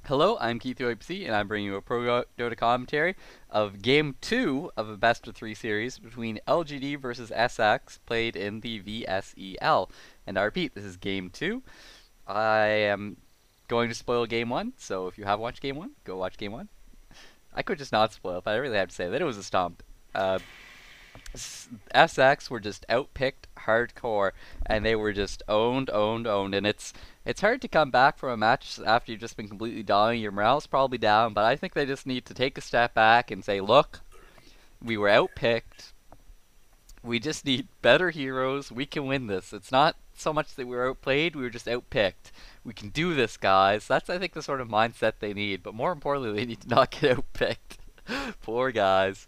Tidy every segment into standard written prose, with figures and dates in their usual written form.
Hello, I'm Keith UAPC, and I'm bringing you a Pro Dota commentary of Game 2 of a best of 3 series between LGD versus SX played in the VSEL. And I repeat, this is Game 2. I am going to spoil Game 1, so if you haven't watched Game 1, go watch Game 1. I could just not spoil it, but I really have to say that it was a stomp. SX were just outpicked hardcore, and they were just owned, and it's hard to come back from a match after you've just been completely dying. Your morale's probably down, but I think they just need to take a step back and say, look, we were outpicked. We just need better heroes. We can win this. It's not so much that we were outplayed, we were just outpicked. We can do this, guys. That's, I think, the sort of mindset they need, but more importantly, they need to not get outpicked. Poor guys.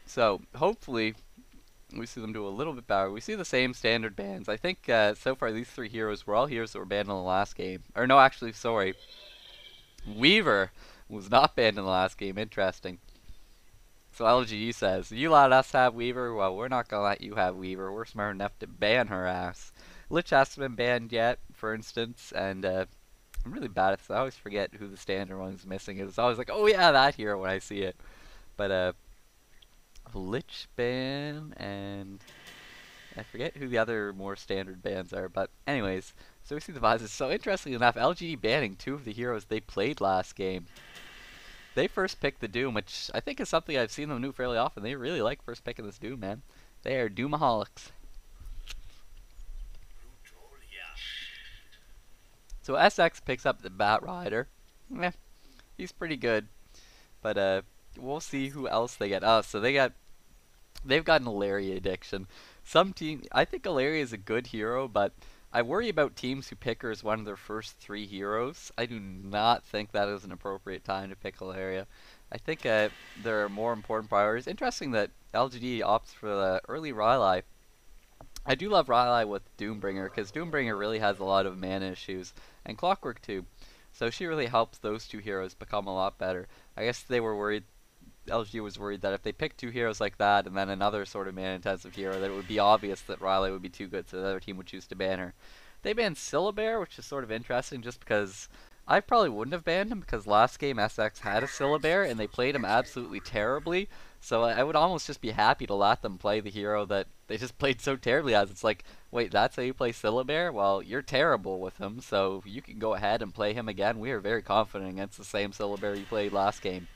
So, hopefully, we see them do a little bit better. We see the same standard bans. I think so far these three heroes were all heroes that were banned in the last game. Or no, actually, sorry. Weaver was not banned in the last game. Interesting. So LGD says, you let us have Weaver? Well, we're not going to let you have Weaver. We're smart enough to ban her ass. Lich hasn't been banned yet, for instance, and I'm really bad at this. I always forget who the standard one's missing. It's always like, oh yeah, that hero when I see it. But Lich ban, and I forget who the other more standard bans are, but anyways, so we see the visors. So interestingly enough, LGD banning two of the heroes they played last game. They first picked the Doom, which I think is something I've seen them do fairly often. They really like first picking this Doom, man. They are Doomaholics. So SX picks up the Bat Rider. Eh, he's pretty good, but we'll see who else they get. So they've got an Ilaria addiction. Some team, I think Ilaria is a good hero, but I worry about teams who pick her as one of their first three heroes. I do not think that is an appropriate time to pick Ilaria. I think there are more important priorities. Interesting that LGD opts for the early Rylai. I do love Rylai with Doombringer, because Doombringer really has a lot of mana issues, and Clockwork too. So she really helps those two heroes become a lot better. I guess they were worried, LG was worried that if they picked two heroes like that and then another sort of mana-intensive hero, that it would be obvious that Riley would be too good, so the other team would choose to ban her. They banned Syllabear, which is sort of interesting just because I probably wouldn't have banned him because last game SX had a Syllabear and they played him absolutely terribly, so I would almost just be happy to let them play the hero that they just played so terribly as. It's like, wait, that's how you play Syllabear? Well, you're terrible with him, so you can go ahead and play him again. We are very confident against the same Syllabear you played last game.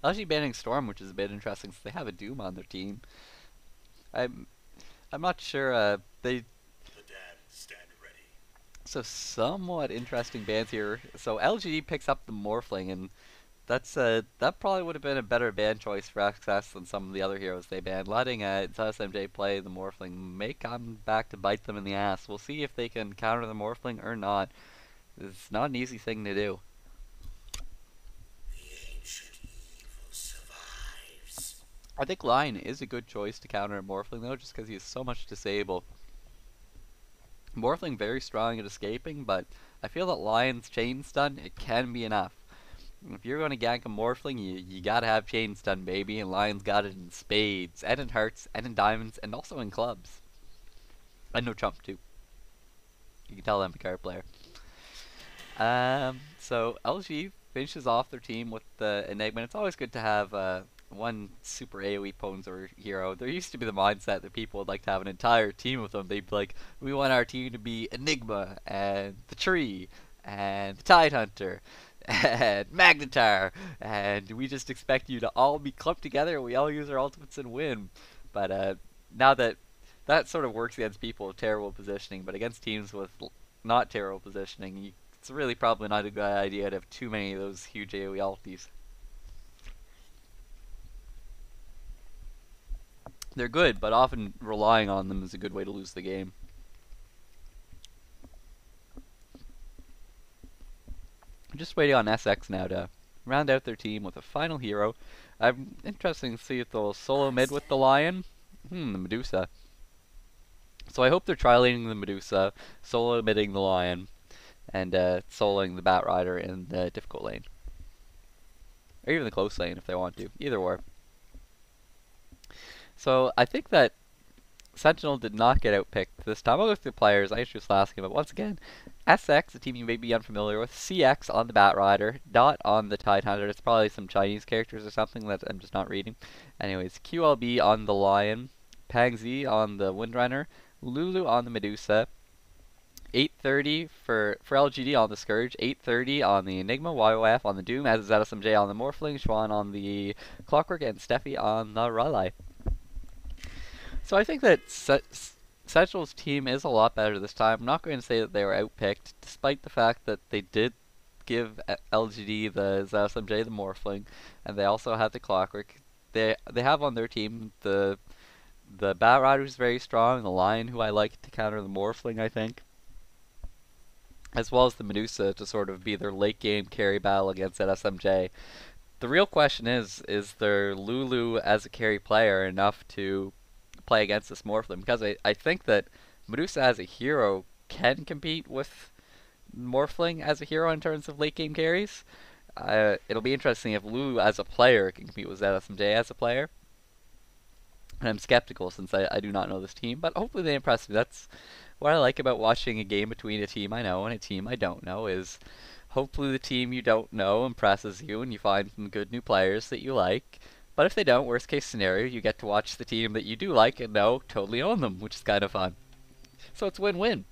Actually banning Storm, which is a bit interesting since they have a Doom on their team. I'm not sure they so somewhat interesting bans here. So LGD picks up the Morphling, and that probably would have been a better ban choice for XS than some of the other heroes they banned. Letting SMJ play the Morphling may come back to bite them in the ass. We'll see if they can counter the Morphling or not. It's not an easy thing to do. I think Lion is a good choice to counter Morphling though, just because he has so much disable. Morphling very strong at escaping, but I feel that Lion's chain stun, it can be enough. If you're going to gank a Morphling, you gotta have chain stun, baby, and Lion's got it in spades, and in hearts, and in diamonds, and also in clubs. And no chump too. You can tell I'm a card player. So LG finishes off their team with the Enigma. It's always good to have one super AoE opponent or hero. There used to be the mindset that people would like to have an entire team with them. They'd be like, we want our team to be Enigma, and the Tree, and the Tidehunter, and Magnetar, and we just expect you to all be clumped together and we all use our ultimates and win. But now that sort of works against people with terrible positioning, but against teams with not terrible positioning, it's really probably not a good idea to have too many of those huge AoE ultis. They're good, but often relying on them is a good way to lose the game. I'm just waiting on SX now to round out their team with a final hero. I'm interested to see if they'll solo mid with the Lion. The Medusa. So I hope they're tri-laning the Medusa, solo midding the Lion, and soloing the Bat Rider in the difficult lane. Or even the close lane if they want to. Either or. So I think that Sentinel did not get outpicked this time. I'll go through the players. I introduced last game, but once again, SX, a team you may be unfamiliar with, CX on the Bat Rider, Dot on the Tide Hunter. It's probably some Chinese characters or something that I'm just not reading. Anyways, QLB on the Lion, Pang Z on the Windrunner, Lulu on the Medusa, 830 for LGD on the Scourge, 830 on the Enigma, YOF on the Doom, as is ZSMJ on the Morphling, Schwan on the Clockwork, and Steffi on the Raleigh. So I think that Sentinel's team is a lot better this time. I'm not going to say that they were outpicked, despite the fact that they did give LGD the ZSMJ the Morphling, and they also had the Clockwork. They have on their team the Bat Rider, who's very strong, the Lion, who I like to counter the Morphling, I think, as well as the Medusa to sort of be their late game carry battle against that SMJ. The real question is their Lulu as a carry player enough to play against this Morphling? Because I think that Medusa as a hero can compete with Morphling as a hero in terms of late game carries. It'll be interesting if Lulu as a player can compete with ZSMJ as a player. And I'm skeptical since I do not know this team, but hopefully they impress me. That's what I like about watching a game between a team I know and a team I don't know, is hopefully the team you don't know impresses you and you find some good new players that you like. But if they don't, worst case scenario, you get to watch the team that you do like and know totally own them, which is kind of fun. So it's win-win.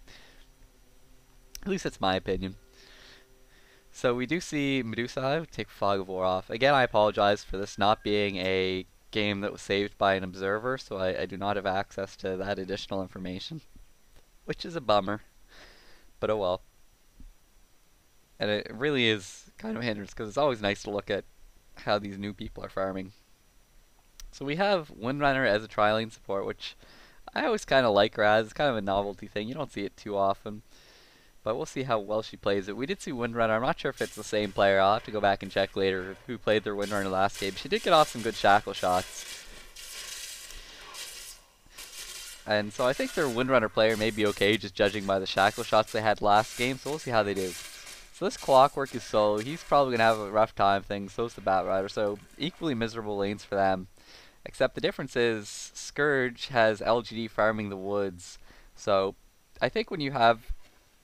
At least that's my opinion. So we do see Medusa take Fog of War off. Again, I apologize for this not being a game that was saved by an observer, so I do not have access to that additional information, which is a bummer, but oh well. And it really is kind of a hindrance because it's always nice to look at how these new people are farming. So we have Windrunner as a tri-lane support, which I always kind of like her as. It's kind of a novelty thing. You don't see it too often, but we'll see how well she plays it. We did see Windrunner. I'm not sure if it's the same player. I'll have to go back and check later who played their Windrunner last game. She did get off some good shackle shots. And so I think their Windrunner player may be okay, just judging by the shackle shots they had last game. So we'll see how they do. So this Clockwork is solo. He's probably going to have a rough time thing. So is the Bat Rider. So equally miserable lanes for them. Except the difference is Scourge has LGD farming the woods. So I think when you have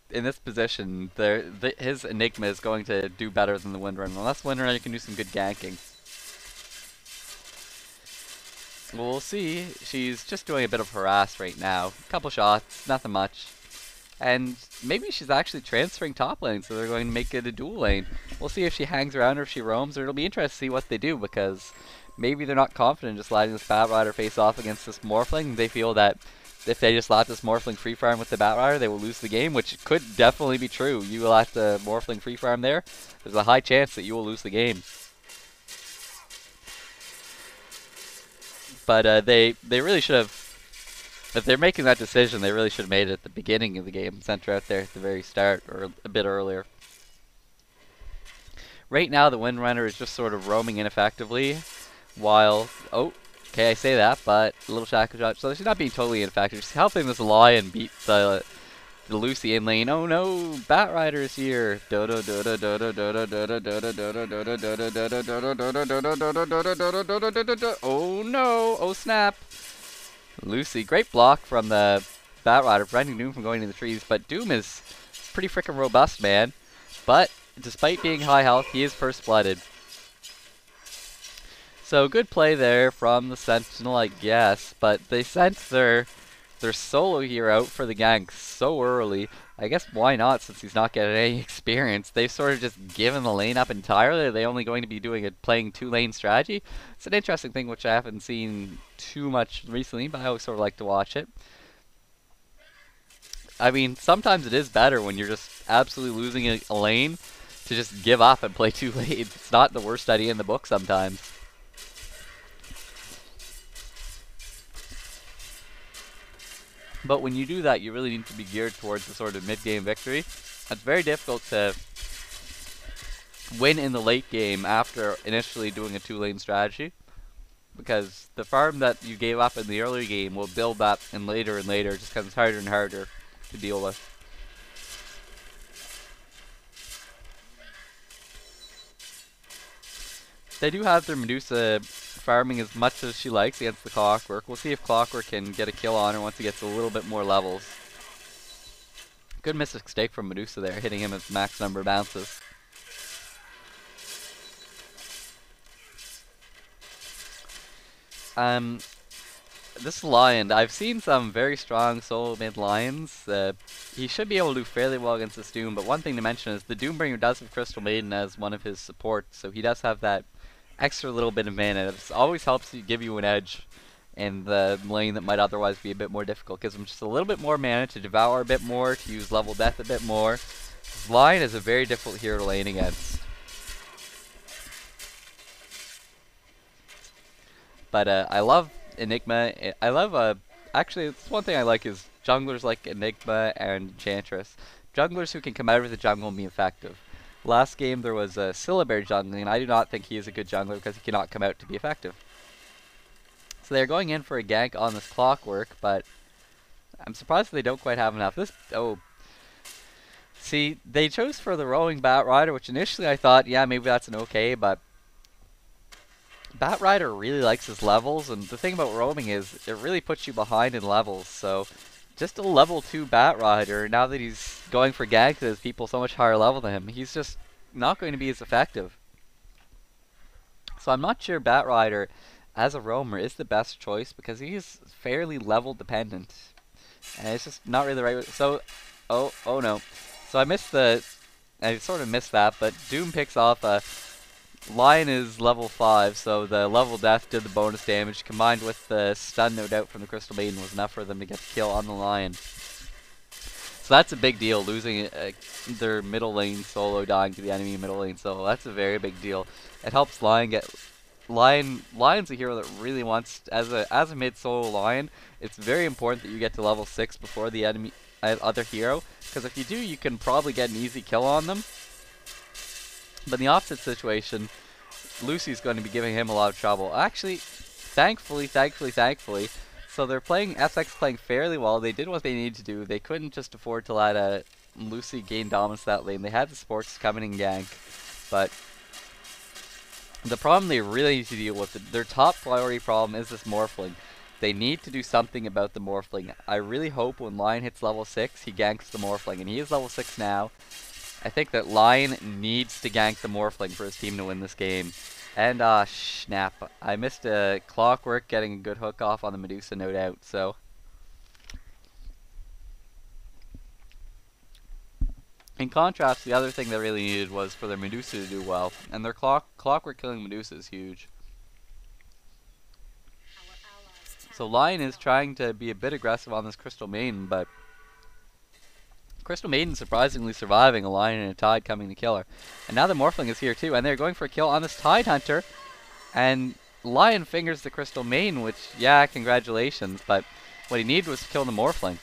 in this position, his Enigma is going to do better than the Windrunner. Unless Windrunner can do some good ganking. Well, we'll see. She's just doing a bit of harass right now. Couple shots, nothing much. And maybe she's actually transferring top lane, so they're going to make it a dual lane. We'll see if she hangs around or if she roams, or it'll be interesting to see what they do, because maybe they're not confident just letting this Bat Rider face off against this Morphling. They feel that if they just let this Morphling free farm with the Bat Rider, they will lose the game, which could definitely be true. You let the Morphling free farm there, there's a high chance that you will lose the game. But they really should have, if they're making that decision, they really should have made it at the beginning of the game, sent her out there at the very start, or a bit earlier. Right now, the Windrunner is just sort of roaming ineffectively, while, oh, okay, I say that, but a little shackle shot, so she's not being totally ineffective, she's helping this Lion beat the Lucy in lane. Oh no, Bat Rider is here. Oh no, oh snap. Lucy, great block from the Bat Rider, preventing Doom from going to the trees, but Doom is pretty freaking robust, man. But despite being high health, he is first blooded. So good play there from the Sentinel, I guess, but they sent their solo hero out for the gank so early. I guess why not, since he's not getting any experience. They've sort of just given the lane up entirely. Are they only going to be playing two-lane strategy? It's an interesting thing which I haven't seen too much recently, but I always sort of like to watch it. I mean, sometimes it is better when you're just absolutely losing a lane to just give up and play two lanes. It's not the worst idea in the book sometimes. But when you do that, you really need to be geared towards the sort of mid-game victory. It's very difficult to win in the late game after initially doing a two-lane strategy, because the farm that you gave up in the earlier game will build up and later, just because it's harder and harder to deal with. They do have their Medusa farming as much as she likes against the Clockwork. We'll see if Clockwork can get a kill on her once he gets a little bit more levels. Good mistake from Medusa there, hitting him with max number of bounces. This Lion, I've seen some very strong solo mid Lions. He should be able to do fairly well against this Doom, but one thing to mention is the Doombringer does have Crystal Maiden as one of his supports, so he does have that extra little bit of mana. It always helps you give you an edge in the lane that might otherwise be a bit more difficult. Gives him just a little bit more mana to devour a bit more, to use level death a bit more. This Lion is a very difficult hero to lane against. But I love Enigma. I love, actually, it's one thing I like is junglers like Enigma and Enchantress. Junglers who can come out of the jungle and be effective. Last game there was a Syllabear jungling, and I do not think he is a good jungler because he cannot come out to be effective. So they're going in for a gank on this Clockwork, but I'm surprised they don't quite have enough. See, they chose for the Rowing Batrider, which initially I thought, yeah, maybe that's an okay, but Batrider really likes his levels, and the thing about roaming is it really puts you behind in levels, so just a level 2 Batrider, now that he's going for ganks as people so much higher level than him, he's just not going to be as effective. So I'm not sure Batrider as a roamer is the best choice because he's fairly level dependent. And it's just not really the right way. So, oh no. So I sort of missed that, but Doom picks off a Lion is level 5, so the level death did the bonus damage, combined with the stun no doubt from the Crystal Maiden was enough for them to get the kill on the Lion. So that's a big deal, losing their middle lane solo, dying to the enemy middle lane solo. That's a very big deal. It helps Lion get... Lion's a hero that really wants, as a mid solo Lion, it's very important that you get to level 6 before the enemy other hero, because if you do, you can probably get an easy kill on them. But in the opposite situation, Lucy's going to be giving him a lot of trouble. Actually, thankfully, so they're playing, SX playing fairly well. They did what they needed to do. They couldn't just afford to let Lucy gain dominance that lane. They had the supports come in and gank. But the problem they really need to deal with, their top priority problem is this Morphling. They need to do something about the Morphling. I really hope when Lion hits level 6, he ganks the Morphling. And he is level 6 now. I think that Lion needs to gank the Morphling for his team to win this game. And, snap. I missed a Clockwork getting a good hook off on the Medusa, no doubt, so. In contrast, the other thing they really needed was for their Medusa to do well. And their Clockwork killing Medusa is huge. So Lion is trying to be a bit aggressive on this Crystal Maiden, but Crystal Maiden surprisingly surviving a Lion and a Tide coming to kill her. And now the Morphling is here too, and they're going for a kill on this Tide Hunter. And Lion fingers the Crystal Maiden, which, yeah, congratulations, but what he needed was to kill the Morphling.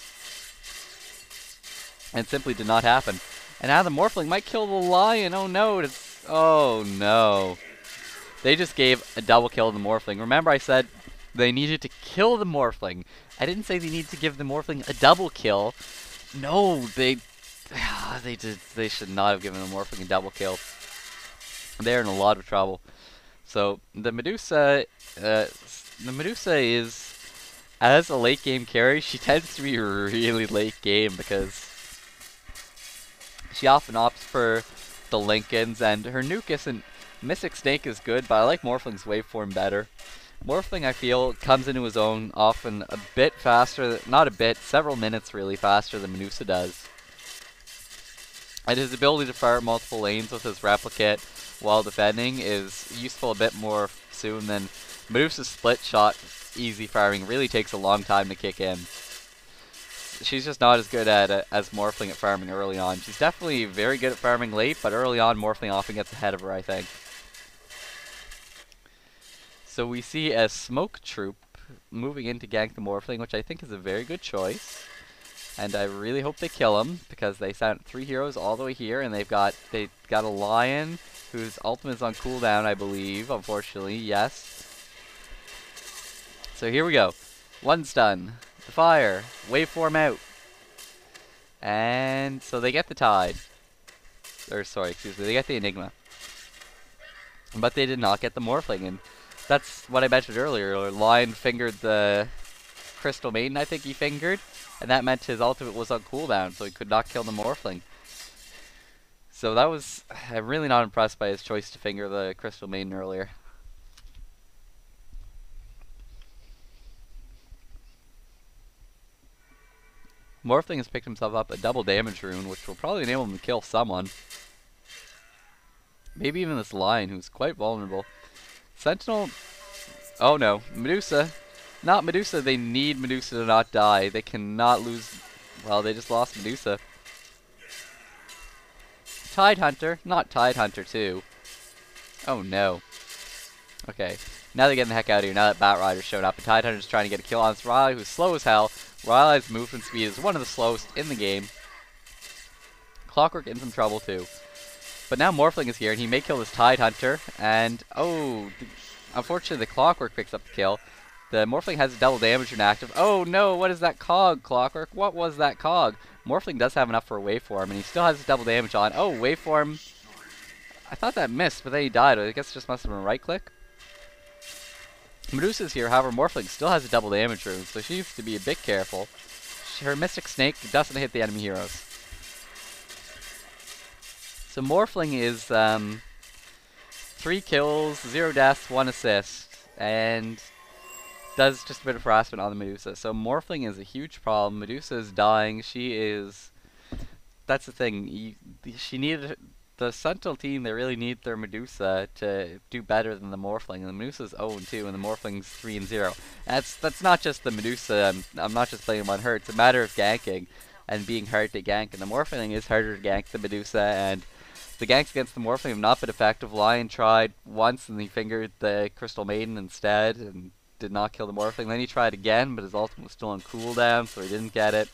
And it simply did not happen. And now the Morphling might kill the Lion. Oh no, oh no. They just gave a double kill to the Morphling. Remember I said they needed to kill the Morphling. I didn't say they needed to give the Morphling a double kill. No, they should not have given the Morphling a double kill. They're in a lot of trouble. So the Medusa is, as a late game carry, she tends to be really late game because she often opts for the Lincolns, and her nuke isn't. Mystic Snake is good, but I like Morphling's waveform better. Morphling, I feel, comes into his own often a bit faster, not a bit, several minutes really faster than Medusa does. And his ability to fire multiple lanes with his replicate while defending is useful a bit more soon than Medusa's split shot easy firing really takes a long time to kick in. She's just not as good at it as Morphling at farming early on. She's definitely very good at farming late, but early on Morphling often gets ahead of her, I think. So we see a Smoke Troop moving in to gank the Morphling, which I think is a very good choice. And I really hope they kill him, because they sent 3 heroes all the way here, and they got a Lion, whose ultimate is on cooldown, I believe, unfortunately, yes. So here we go. 1 stun. The fire. Waveform out. And so they get the Tide. Or sorry, excuse me, they get the Enigma. But they did not get the Morphling, and that's what I mentioned earlier. Lion fingered the Crystal Maiden, I think he fingered, and that meant his ultimate was on cooldown, so he could not kill the Morphling. So that was, I'm really not impressed by his choice to finger the Crystal Maiden earlier. Morphling has picked himself up a double damage rune, which will probably enable him to kill someone. Maybe even this Lion, who's quite vulnerable. Sentinel, oh no, Medusa. Not Medusa, they need Medusa to not die. They cannot lose, well, they just lost Medusa. Tidehunter, not Tidehunter too. Oh no. Okay, now they're getting the heck out of here, now that Batrider's showed up. And Tidehunter's trying to get a kill on this Riley, who's slow as hell. Riley's movement speed is one of the slowest in the game. Clockwork in some trouble too. But now Morphling is here, and he may kill this Tidehunter. And, oh, unfortunately the Clockwork picks up the kill. The Morphling has a double damage rune active. Oh no, what is that cog, Clockwork? What was that cog? Morphling does have enough for a waveform, and he still has his double damage on. Oh, waveform. I thought that missed, but then he died. I guess it just must have been a right click. Medusa's here, however, Morphling still has a double damage rune, so she needs to be a bit careful. Her Mystic Snake doesn't hit the enemy heroes. So Morphling is 3 kills, 0 deaths, 1 assist, and does just a bit of harassment on the Medusa. So Morphling is a huge problem. Medusa is dying. She is... That's the thing. She needed... The Sentinel team, they really need their Medusa to do better than the Morphling. And the Medusa's 0-2 and the Morphling's 3-0. That's not just the Medusa. I'm not just blaming on her. It's a matter of ganking and being hard to gank. And the Morphling is harder to gank than Medusa. And the ganks against the Morphling have not been effective. Lion tried once and he fingered the Crystal Maiden instead and did not kill the Morphling. Then he tried again, but his ultimate was still on cooldown, so he didn't get it.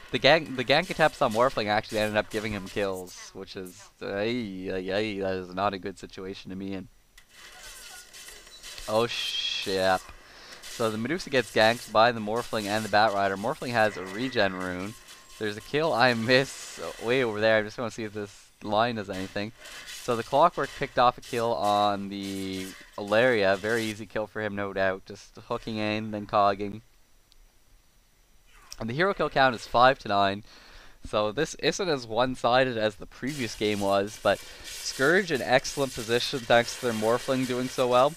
The gank attempts on Morphling actually ended up giving him kills, which is, that is not a good situation to be in. Oh shit. So the Medusa gets ganked by the Morphling and the Batrider. Morphling has a regen rune. There's a kill I miss way over there. I just want to see if this line does anything. So the Clockwork picked off a kill on the Ilaria. Very easy kill for him, no doubt. Just hooking in, then cogging. And the hero kill count is 5-9, so this isn't as one-sided as the previous game was, but Scourge in excellent position thanks to their Morphling doing so well.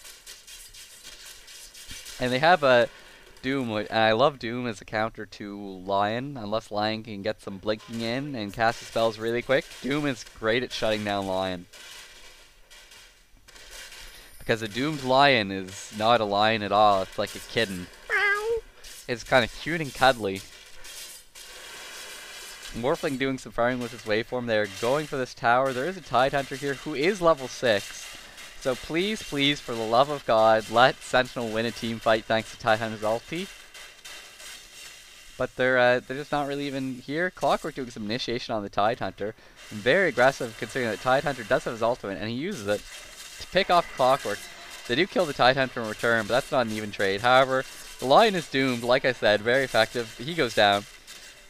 And they have a Doom, and I love Doom as a counter to Lion, unless Lion can get some blinking in and cast his spells really quick. Doom is great at shutting down Lion. Because a doomed Lion is not a lion at all, it's like a kitten. It's kind of cute and cuddly. Morphling doing some farming with his waveform. They're going for this tower. There is a Tidehunter here who is level 6. So please, please, for the love of God, let Sentinel win a team fight thanks to Tidehunter's ulti. But they're just not really even here. Clockwork doing some initiation on the Tidehunter. Very aggressive considering that Tidehunter does have his ultimate and he uses it to pick off Clockwork. They do kill the Tidehunter in return, but that's not an even trade. However, the Lion is doomed, like I said, very effective. He goes down.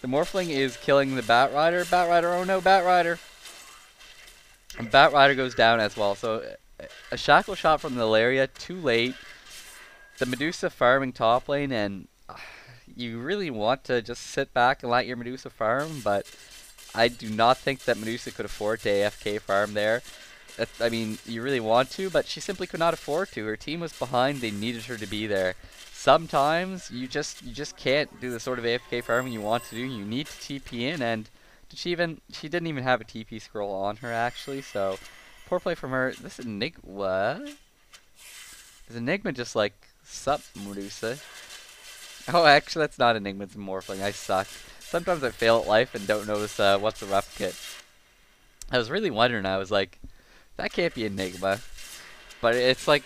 The Morphling is killing the Batrider. Batrider, oh no, Batrider. And Batrider goes down as well. So a shackle shot from the Ilaria, too late. The Medusa farming top lane, and you really want to just sit back and let your Medusa farm, but I do not think that Medusa could afford to AFK farm there. I mean, you really want to, but she simply could not afford to. Her team was behind, they needed her to be there. Sometimes you just can't do the sort of AFK farming you want to do. You need to TP in, and she didn't even have a TP scroll on her actually. So poor play from her. This Enigma, what? Is Enigma just like sup Medusa? Oh, actually that's not Enigma. It's Morphling. I suck. Sometimes I fail at life and don't notice what's the replicate. I was really wondering. I was like, that can't be Enigma, but it's like.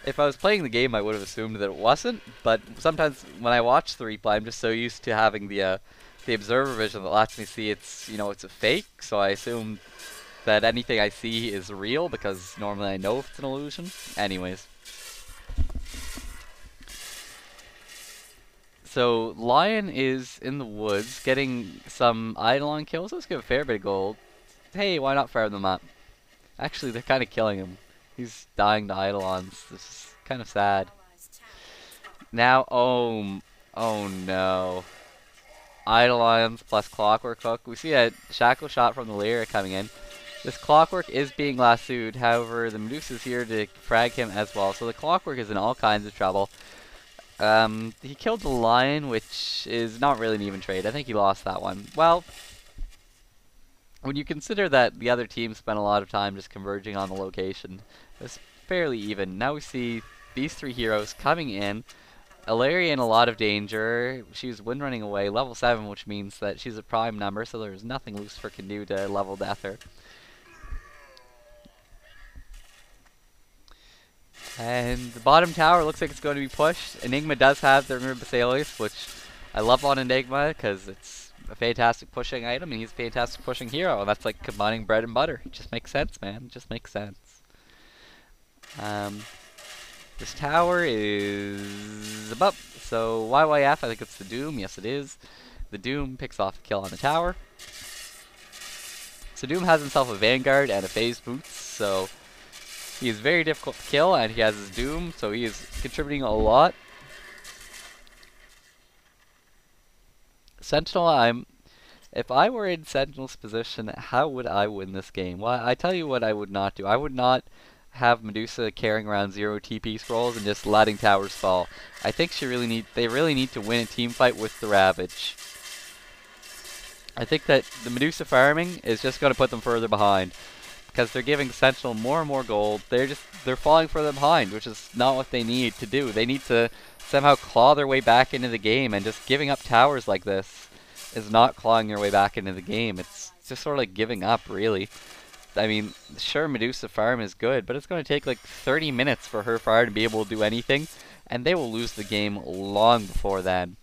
If I was playing the game, I would have assumed that it wasn't, but sometimes when I watch the replay, I'm just so used to having the observer vision that lets me see it's a fake, so I assume that anything I see is real, because normally I know if it's an illusion. Anyways. So, Lion is in the woods, getting some Eidolon kills. Let's give a fair bit of gold. Hey, why not fire them up? Actually, they're kind of killing him. He's dying to Eidolons. This is kind of sad. Now, oh no. Eidolons plus Clockwork Hook. We see a Shackle Shot from the Lyra coming in. This Clockwork is being lassoed, however, the Medusa's here to frag him as well. So the Clockwork is in all kinds of trouble. He killed the Lion, which is not really an even trade. I think he lost that one. Well, when you consider that the other team spent a lot of time just converging on the location, it's fairly even. Now we see these three heroes coming in. Ilaria in a lot of danger. She's wind running away, level 7, which means that she's a prime number, so there's nothing Lucifer can do to level death her. And the bottom tower looks like it's going to be pushed. Enigma does have the Remove Basilius, which I love on Enigma because it's a fantastic pushing item and he's a fantastic pushing hero. And that's like combining bread and butter. It just makes sense, man. It just makes sense. This tower is above. So YYF, I think it's the Doom. Yes, it is. The Doom picks off a kill on the tower. So Doom has himself a Vanguard and a Phase Boots. So he is very difficult to kill, and he has his Doom, so he is contributing a lot. Sentinel, if I were in Sentinel's position, how would I win this game? Well, I tell you what I would not do. I would not have Medusa carrying around 0 TP scrolls and just letting towers fall. I think they really need to win a team fight with the Ravage. I think that the Medusa farming is just going to put them further behind. Because they're giving Sentinel more and more gold, they're falling further behind, which is not what they need to do. They need to somehow claw their way back into the game, and just giving up towers like this is not clawing your way back into the game. It's just sort of like giving up, really. I mean, sure, Medusa farm is good, but it's going to take like 30 minutes for her farm to be able to do anything, and they will lose the game long before then.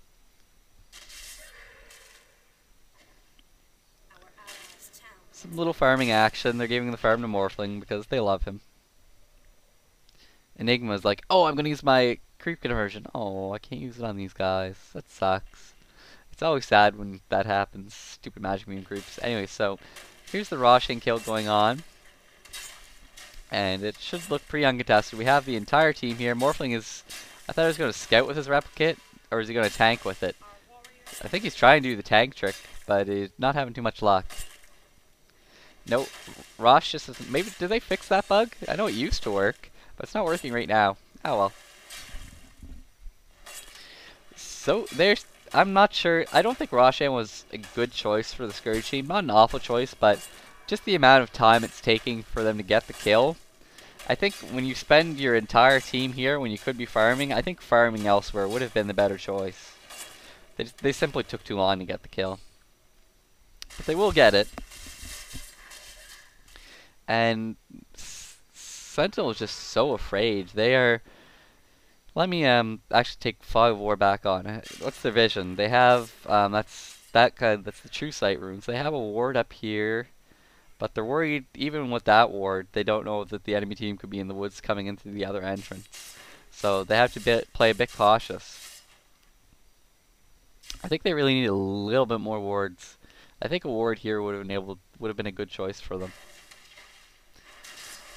Some little farming action. They're giving the farm to Morphling because they love him. Enigma's like, oh, I'm going to use my creep conversion. Oh, I can't use it on these guys. That sucks. It's always sad when that happens. Stupid magic meme creeps. Anyway, so here's the Roshan kill going on. And it should look pretty uncontested. We have the entire team here. Morphling is... I thought he was going to scout with his replicate. Or is he going to tank with it? I think he's trying to do the tank trick, but he's not having too much luck. Nope. Rosh just doesn't... Maybe... Did they fix that bug? I know it used to work, but it's not working right now. Oh well. So, there's... I'm not sure... I don't think Roshan was a good choice for the Scourge team. Not an awful choice, but just the amount of time it's taking for them to get the kill. I think when you spend your entire team here, when you could be farming, I think farming elsewhere would have been the better choice. They simply took too long to get the kill. But they will get it. And Sentinel is just so afraid. They are... Let me actually take Fog of War back on. What's their vision? They have that's the True Sight runes. They have a ward up here, but they're worried even with that ward. They don't know that the enemy team could be in the woods coming into the other entrance. So they have to play a bit cautious. I think they really need a little bit more wards. I think a ward here would have been a good choice for them.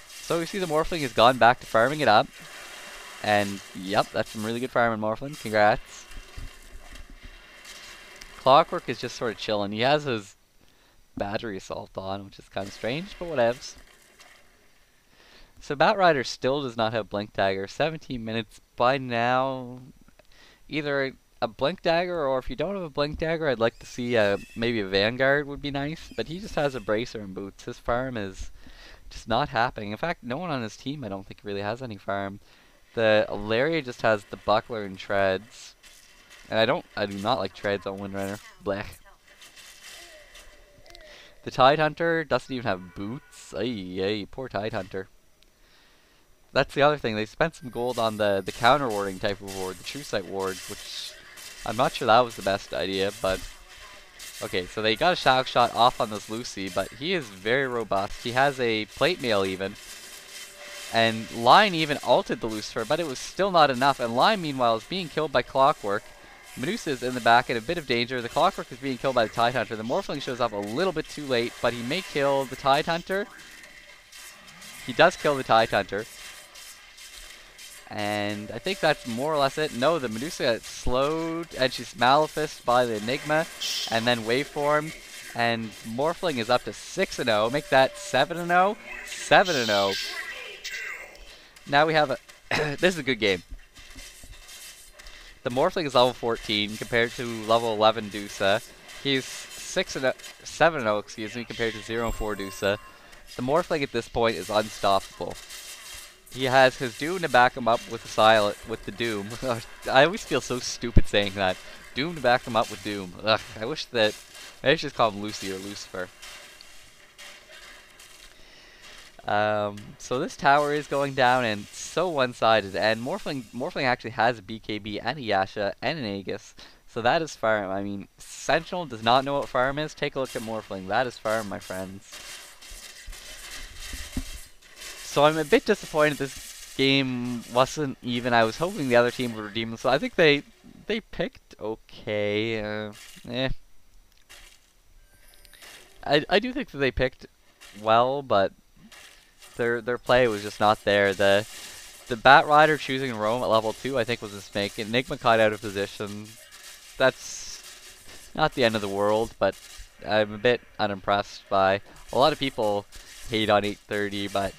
So we see the Morphling has gone back to farming it up. And, yep, that's some really good farming, Morphling. Congrats. Clockwork is just sort of chilling. He has his battery assault on, which is kind of strange, but whatevs. So Batrider still does not have Blink Dagger. 17 minutes by now. Either a Blink Dagger, or if you don't have a Blink Dagger, I'd like to see maybe a Vanguard would be nice. But he just has a Bracer and Boots. His farm is... just not happening. In fact, no one on his team I don't think really has any farm. The Ilaria just has the Buckler and Treads. And I do not like Treads on Windrunner. Blech. The Tidehunter doesn't even have boots. Ay, poor Tidehunter. That's the other thing. They spent some gold on the counter warding type of ward, the True Sight ward, which I'm not sure that was the best idea, but okay, so they got a shock shot off on this Lucy, but he is very robust. He has a plate mail even. And Lion even ulted the Lucifer, but it was still not enough. And Lion, meanwhile, is being killed by Clockwork. Medusa is in the back in a bit of danger. The Clockwork is being killed by the Tidehunter. The Morphling shows up a little bit too late, but he may kill the Tidehunter. He does kill the Tide Hunter. And I think that's more or less it. No, the Medusa got slowed, and she's Malefaced by the Enigma, and then Waveform, and Morphling is up to 6-0. Make that 7-0. 7-0. Now we have a... this is a good game. The Morphling is level 14 compared to level 11 Dusa. He's 7-0, excuse me, compared to 0-4 Dusa. The Morphling at this point is unstoppable. He has his Doom to back him up with the Doom. I always feel so stupid saying that. Doom to back him up with Doom. Ugh, I wish that... I should just call him Lucy or Lucifer. So this tower is going down and so one-sided. And Morphling actually has a BKB and a Yasha and an Aegis. So that is farm. I mean, Sentinel does not know what farm is. Take a look at Morphling. That is farm, my friends. So I'm a bit disappointed this game wasn't even. I was hoping the other team would redeem themselves. I think they picked okay. I do think that they picked well, but their play was just not there. The Bat Rider choosing Roam at level 2 I think was a mistake. Enigma caught out of position. That's not the end of the world, but I'm a bit unimpressed by. A lot of people hate on 830, but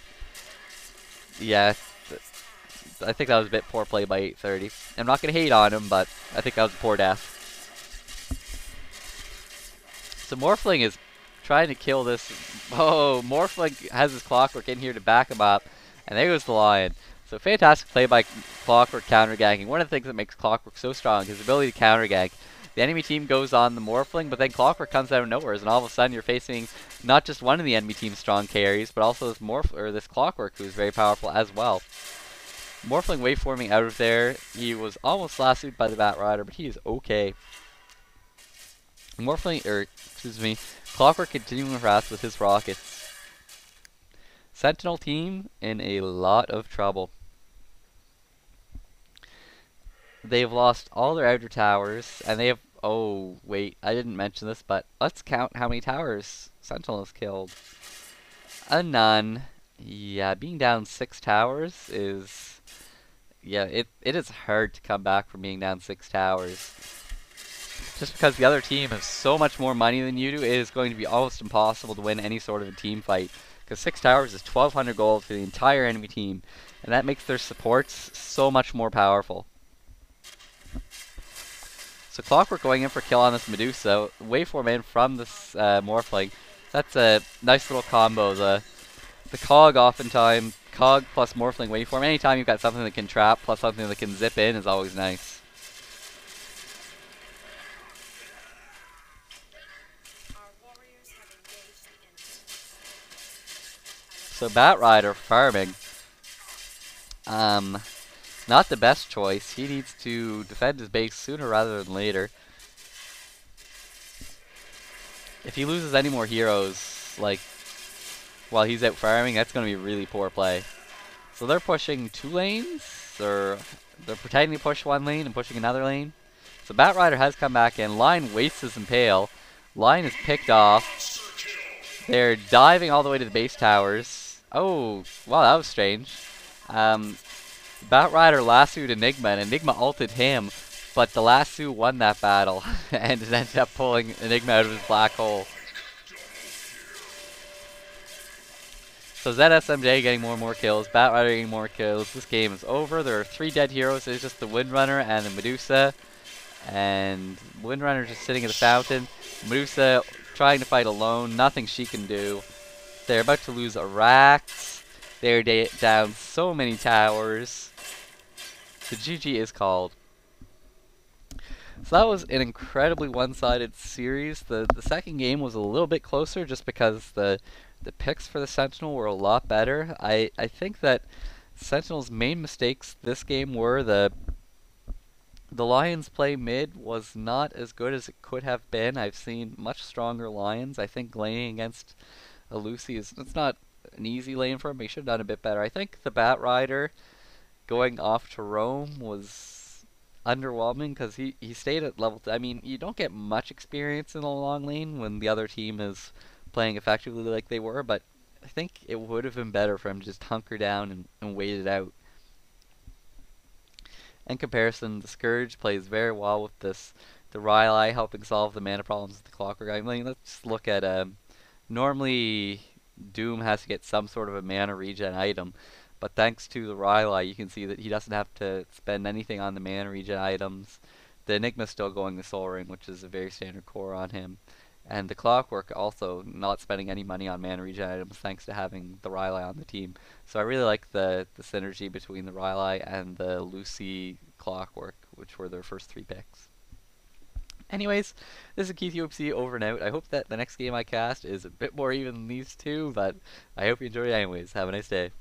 yeah, I think that was a bit poor play by 830. I'm not going to hate on him, but I think that was a poor death. So Morphling is trying to kill this. Oh, Morphling has his Clockwork in here to back him up, and there goes the Lion. So fantastic play by Clockwork counter ganking. One of the things that makes Clockwork so strong is his ability to counter gank. The enemy team goes on the Morphling, but then Clockwork comes out of nowhere, and all of a sudden you're facing not just one of the enemy team's strong carries, but also this Clockwork, who's very powerful as well. Morphling waveforming out of there. He was almost lassoed by the Bat Rider, but he is okay. Clockwork continuing to harass with his rockets. Sentinel team in a lot of trouble. They've lost all their outer towers, and they have... Oh, wait, I didn't mention this, but let's count how many towers Sentinel has killed. A none. Yeah, being down 6 towers is... Yeah, it is hard to come back from being down 6 towers. Just because the other team has so much more money than you do, it is going to be almost impossible to win any sort of a team fight. Because 6 towers is 1,200 gold for the entire enemy team, and that makes their supports so much more powerful. So Clockwork going in for kill on this Medusa, waveform in from this Morphling. That's a nice little combo. The Cog oftentimes, Cog plus Morphling waveform, anytime you've got something that can trap plus something that can zip in is always nice. So Bat Rider farming. Not the best choice. He needs to defend his base sooner rather than later. If he loses any more heroes, like, while he's out farming, that's going to be really poor play. So they're pushing 2 lanes, or they're pretending to push 1 lane and pushing another lane. So Bat Rider has come back in. Lion wastes his Impale. Lion is picked off. They're diving all the way to the base towers. Oh, wow, that was strange. Bat Rider lassoed Enigma, and Enigma ulted him, but the lasso won that battle, and it ended up pulling Enigma out of his black hole. So ZSMJ getting more and more kills, Bat Rider getting more kills. This game is over. There are 3 dead heroes. There's just the Windrunner and the Medusa, and Windrunner just sitting at the fountain. Medusa trying to fight alone, nothing she can do. They're about to lose a Rax. They're down so many towers. The GG is called. So that was an incredibly one-sided series. The second game was a little bit closer just because the picks for the Sentinel were a lot better. I think that Sentinel's main mistakes this game were the Lions play mid was not as good as it could have been. I've seen much stronger Lions. I think laning against a Lucy it's not an easy lane for him, but he should have done a bit better. I think the Bat Rider going off to Rome was underwhelming because he stayed at level 2. I mean, you don't get much experience in the long lane when the other team is playing effectively like they were, but I think it would have been better for him to just hunker down and wait it out. In comparison, the Scourge plays very well with this. The Rylai helping solve the mana problems with the Clockwork. I mean, let's just look at normally Doom has to get some sort of a mana regen item, but thanks to the Rylai, you can see that he doesn't have to spend anything on the mana regen items. The Enigma's still going the Soul Ring, which is a very standard core on him. And the Clockwork also not spending any money on mana regen items thanks to having the Rylai on the team. So I really like the synergy between the Rylai and the Lucy Clockwork, which were their first 3 picks. Anyways, this is Keith UPC over and out. I hope that the next game I cast is a bit more even than these two, but I hope you enjoy it anyways. Have a nice day.